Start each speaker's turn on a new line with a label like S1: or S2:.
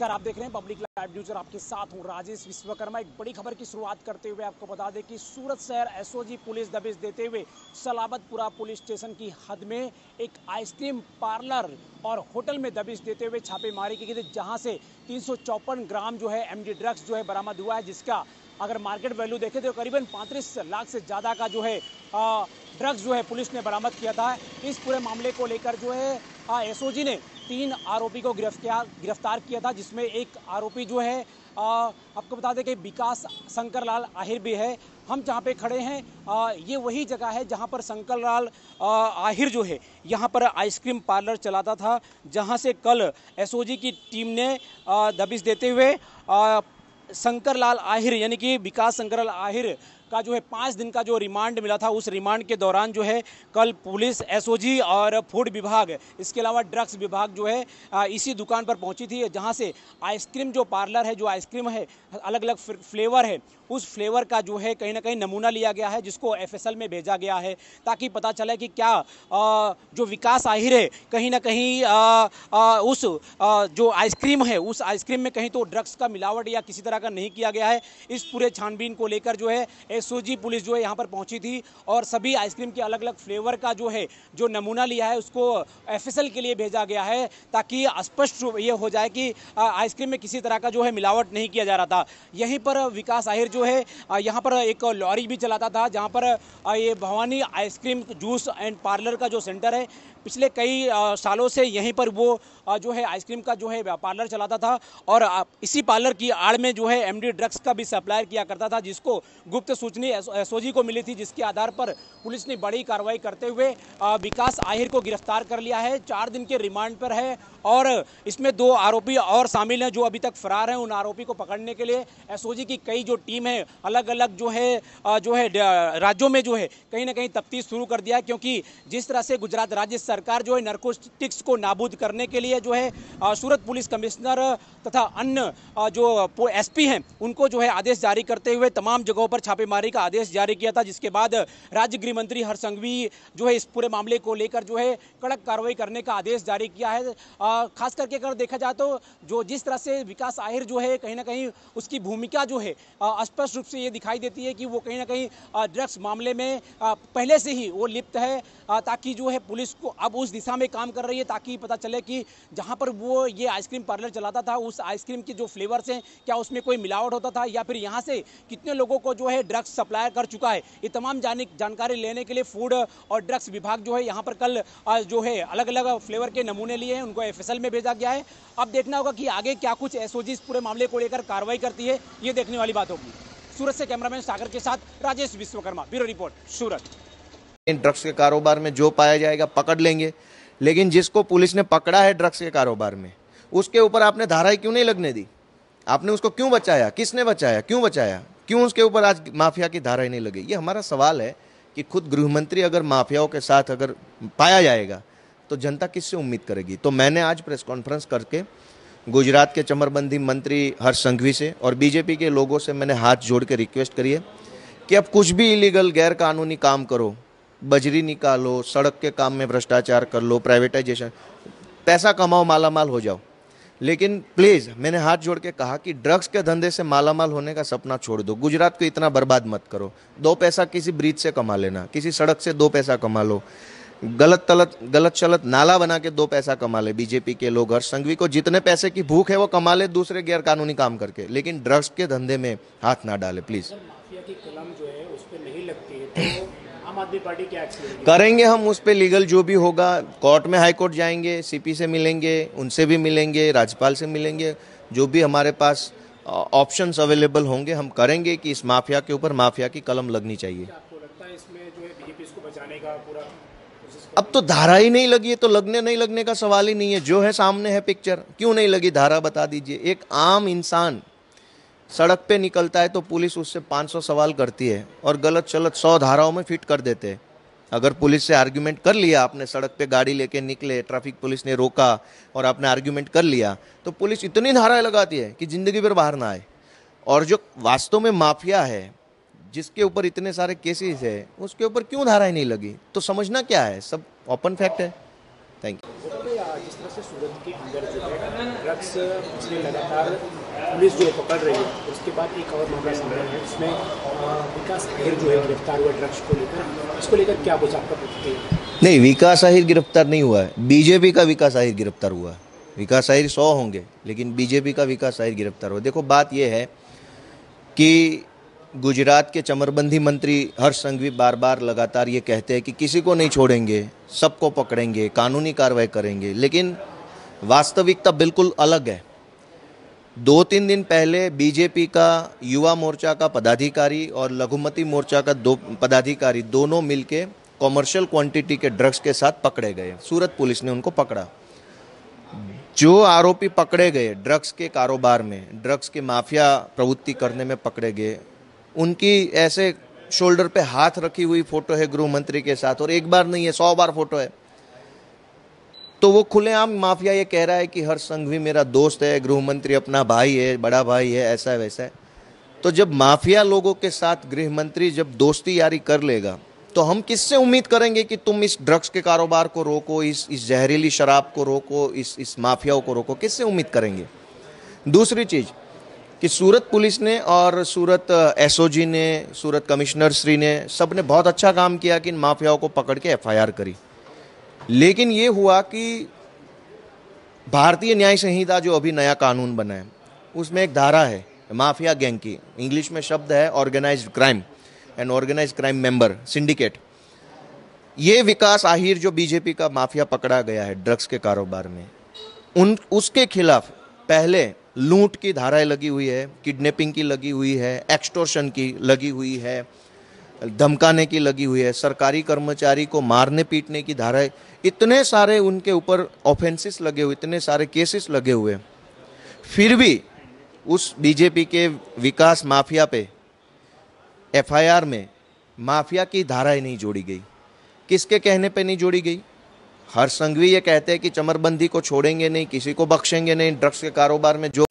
S1: नमस्कार, आप देख रहे हैं पब्लिक लाइव न्यूज और आपके साथ हूं राजेश विश्वकर्मा। एक बड़ी खबर की शुरुआत करते हुए आपको बता दें कि सूरत शहर एसओजी पुलिस दबिश देते हुए सलाबतपुरा पुलिस स्टेशन की हद में एक आइसक्रीम पार्लर और होटल में दबिश देते हुए छापेमारी की गई थी, जहां से 354 ग्राम जो है एमडी ड्रग्स जो है बरामद हुआ है, जिसका अगर मार्केट वैल्यू देखें तो करीबन 35 लाख से ज़्यादा का जो है ड्रग्स जो है पुलिस ने बरामद किया था। इस पूरे मामले को लेकर जो है एसओजी ने 3 आरोपी को गिरफ्तार किया था, जिसमें एक आरोपी जो है आपको बता दें कि विकास शंकर लाल आहिर भी है। हम जहाँ पे खड़े हैं ये वही जगह है जहाँ पर शंकर लाल आहिर जो है यहाँ पर आइसक्रीम पार्लर चलाता था, जहाँ से कल एसओजी की टीम ने दबिश देते हुए शंकर लाल आहिर यानी कि विकास शंकर लाल आहिर का जो है 5 दिन का जो रिमांड मिला था, उस रिमांड के दौरान जो है कल पुलिस एसओजी और फूड विभाग, इसके अलावा ड्रग्स विभाग जो है इसी दुकान पर पहुंची थी, जहां से आइसक्रीम जो पार्लर है, जो आइसक्रीम है अलग अलग फ्लेवर है, उस फ्लेवर का जो है कहीं ना कहीं नमूना लिया गया है, जिसको एफएसएल में भेजा गया है, ताकि पता चले कि क्या जो विकास आहिर है कहीं ना कहीं उस जो आइसक्रीम है उस आइसक्रीम में कहीं तो ड्रग्स का मिलावट या किसी तरह का नहीं किया गया है। इस पूरे छानबीन को लेकर जो है एसओजी पुलिस जो है यहाँ पर पहुंची थी और सभी आइसक्रीम के अलग अलग फ्लेवर का जो है जो नमूना लिया है उसको एफएसएल के लिए भेजा गया है, ताकि स्पष्ट ये हो जाए कि आइसक्रीम में किसी तरह का जो है मिलावट नहीं किया जा रहा था। यहीं पर विकास आहिर जो है यहाँ पर एक लॉरी भी चलाता था, जहाँ पर ये Bhavani ice cream juice and parlour का जो सेंटर है, पिछले कई सालों से यहीं पर वो जो है आइसक्रीम का जो है पार्लर चलाता था और इसी पार्लर की आड़ में जो है एमडी ड्रग्स का भी सप्लायर किया करता था, जिसको गुप्त सूचना एसओजी को मिली थी, जिसके आधार पर पुलिस ने बड़ी कार्रवाई करते हुए विकास आहिर को गिरफ्तार कर लिया है। 4 दिन के रिमांड पर है और इसमें 2 आरोपी और शामिल हैं जो अभी तक फरार हैं। उन आरोपी को पकड़ने के लिए एसओजी की कई जो टीम है अलग अलग जो है राज्यों में जो है कहीं ना कहीं तफ्तीश शुरू कर दिया है, क्योंकि जिस तरह से गुजरात राज्य सरकार जो है नारकोटिक्स को नाबूद करने के लिए जो है सूरत पुलिस कमिश्नर तथा अन्य जो एसपी हैं उनको जो है आदेश जारी करते हुए तमाम जगहों पर छापेमारी का आदेश जारी किया था, जिसके बाद राज्य गृह मंत्री हर्ष संघवी जो है इस पूरे मामले को लेकर जो है कड़क कार्रवाई करने का आदेश जारी किया है। खास करके अगर देखा जाए तो जो जिस तरह से विकास आहिर जो है कहीं ना कहीं उसकी भूमिका जो है स्पष्ट रूप से ये दिखाई देती है कि वो कहीं ना कहीं ड्रग्स मामले में पहले से ही वो लिप्त है, ताकि जो है पुलिस को अब उस दिशा में काम कर रही है, ताकि पता चले कि जहां पर वो ये आइसक्रीम पार्लर चलाता था उस आइसक्रीम के जो फ्लेवर्स हैं क्या उसमें कोई मिलावट होता था या फिर यहाँ से कितने लोगों को जो है ड्रग्स सप्लाई कर चुका है। ये तमाम जानकारी लेने के लिए फूड और ड्रग्स विभाग जो है यहाँ पर कल जो है अलग अलग फ्लेवर के नमूने लिए हैं, उनको एफएसएल में भेजा गया है। अब देखना होगा कि आगे क्या कुछ एसओजी इस पूरे मामले को लेकर कार्रवाई करती है, ये देखने वाली बात होगी। सूरत से कैमरामैन सागर के साथ राजेश विश्वकर्मा, ब्यूरो रिपोर्ट, सूरत।
S2: इन ड्रग्स के कारोबार में जो पाया जाएगा पकड़ लेंगे, लेकिन जिसको पुलिस ने पकड़ा है ड्रग्स के कारोबार में उसके ऊपर आपने धाराएं क्यों नहीं लगने दी? आपने उसको क्यों बचाया? किसने बचाया? क्यों बचाया? क्यों उसके ऊपर आज माफिया की धाराएं नहीं लगी? ये हमारा सवाल है कि खुद गृह मंत्री अगर माफियाओं के साथ अगर पाया जाएगा तो जनता किससे उम्मीद करेगी? तो मैंने आज प्रेस कॉन्फ्रेंस करके गुजरात के चमरबंदी मंत्री हर्ष संघवी से और बीजेपी के लोगों से मैंने हाथ जोड़ के रिक्वेस्ट करी है कि अब कुछ भी इलीगल गैर कानूनी काम करो, बजरी निकालो, सड़क के काम में भ्रष्टाचार कर लो, प्राइवेटाइजेशन, पैसा कमाओ, मालामाल हो जाओ, लेकिन प्लीज़ मैंने हाथ जोड़ के कहा कि ड्रग्स के धंधे से मालामाल होने का सपना छोड़ दो। गुजरात को इतना बर्बाद मत करो। 2 पैसा किसी ब्रिज से कमा लेना, किसी सड़क से 2 पैसा कमा लो, गलत चलत नाला बना के 2 पैसा कमा ले। बीजेपी के लोग हर्ष संघवी को जितने पैसे की भूख है वो कमा ले दूसरे गैर कानूनी काम करके, लेकिन ड्रग्स के धंधे में हाथ ना डाले प्लीज।
S1: माफिया की कलम जो है उस पर नहीं लगती है तो आम आदमी पार्टी क्या एक्शन
S2: करेंगे? हम उस पर लीगल जो भी होगा, कोर्ट में हाई कोर्ट जाएंगे, सीपी से मिलेंगे, उनसे भी मिलेंगे, राज्यपाल से मिलेंगे, जो भी हमारे पास ऑप्शंस अवेलेबल होंगे हम करेंगे कि इस माफिया के ऊपर माफिया की कलम लगनी चाहिए।
S1: आपको लगता है इसमें जो है बीजेपी इसको बचाने का पूरा
S2: अब तो धारा ही नहीं लगी है तो लगने नहीं लगने का सवाल ही नहीं है। जो है सामने है पिक्चर, क्यों नहीं लगी धारा बता दीजिए। एक आम इंसान सड़क पे निकलता है तो पुलिस उससे 500 सवाल करती है और गलत चलत 100 धाराओं में फिट कर देते हैं। अगर पुलिस से आर्ग्यूमेंट कर लिया, आपने सड़क पे गाड़ी लेके निकले, ट्रैफिक पुलिस ने रोका और आपने आर्ग्यूमेंट कर लिया, तो पुलिस इतनी धाराएं लगाती है कि जिंदगी भर बाहर ना आए। और जो वास्तव में माफिया है, जिसके ऊपर इतने सारे केसेस है, उसके ऊपर क्यों धाराएं नहीं लगी? तो समझना क्या है, सब ओपन फैक्ट है। Thank you.
S1: जिस तरह से सूरत के अंदर जो है ड्रग्स पिछले लगातार पुलिस जो है पकड़ रही है, उसके बाद एक और मामला सामने है जिसमें विकास अहिर जो है गिरफ्तार हुआ ड्रग्स को लेकर, इसको लेकर क्या कुछ आपका प्रतिक्रिया?
S2: नहीं, विकास अहिर गिरफ्तार नहीं हुआ है, बीजेपी का विकास अहिर गिरफ्तार हुआ है। विकास अहिर 100 होंगे, लेकिन बीजेपी का विकास अहिर गिरफ्तार हुआ। देखो, बात यह है कि गुजरात के चमरबंदी मंत्री हर्ष संघवी बार बार लगातार ये कहते हैं कि किसी को नहीं छोड़ेंगे, सबको पकड़ेंगे, कानूनी कार्रवाई करेंगे, लेकिन वास्तविकता बिल्कुल अलग है। 2-3 दिन पहले बीजेपी का युवा मोर्चा का पदाधिकारी और लघुमती मोर्चा का 2 पदाधिकारी दोनों मिलके कॉमर्शियल क्वांटिटी के ड्रग्स के साथ पकड़े गए। सूरत पुलिस ने उनको पकड़ा। जो आरोपी पकड़े गए ड्रग्स के कारोबार में, ड्रग्स के माफिया प्रवृत्ति करने में पकड़े गए, उनकी ऐसे शोल्डर पे हाथ रखी हुई फोटो है गृह मंत्री के साथ, और एक बार नहीं है, 100 बार फोटो है। तो वो खुलेआम माफिया ये कह रहा है कि हर्ष संघवी मेरा दोस्त है, गृह मंत्री अपना भाई है, बड़ा भाई है, ऐसा है वैसा है। तो जब माफिया लोगों के साथ गृह मंत्री जब दोस्ती यारी कर लेगा, तो हम किससे उम्मीद करेंगे कि तुम इस ड्रग्स के कारोबार को रोको, इस जहरीली शराब को रोको, इस माफियाओं को रोको? किससे उम्मीद करेंगे? दूसरी चीज़ कि सूरत पुलिस ने और सूरत एसओजी ने, सूरत कमिश्नर श्री ने, सब ने बहुत अच्छा काम किया कि इन माफियाओं को पकड़ के एफआईआर करी। लेकिन ये हुआ कि भारतीय न्याय संहिता जो अभी नया कानून बना है, उसमें एक धारा है माफिया गैंग की, इंग्लिश में शब्द है organised crime and organised crime member syndicate. ये विकास आहिर जो बीजेपी का माफिया पकड़ा गया है ड्रग्स के कारोबार में, उसके खिलाफ पहले लूट की धाराएं लगी हुई है, किडनैपिंग की लगी हुई है, एक्सटॉर्शन की लगी हुई है, धमकाने की लगी हुई है, सरकारी कर्मचारी को मारने पीटने की धाराएं, इतने सारे उनके ऊपर ऑफेंसेस लगे हुए, इतने सारे केसेस लगे हुए, फिर भी उस बीजेपी के विकास माफिया पे एफआईआर में माफिया की धाराएं नहीं जोड़ी गई। किसके कहने पे नहीं जोड़ी गई? हर्ष संघवी ये कहते हैं कि चमरबंदी को छोड़ेंगे नहीं, किसी को बख्शेंगे नहीं, ड्रग्स के कारोबार में जो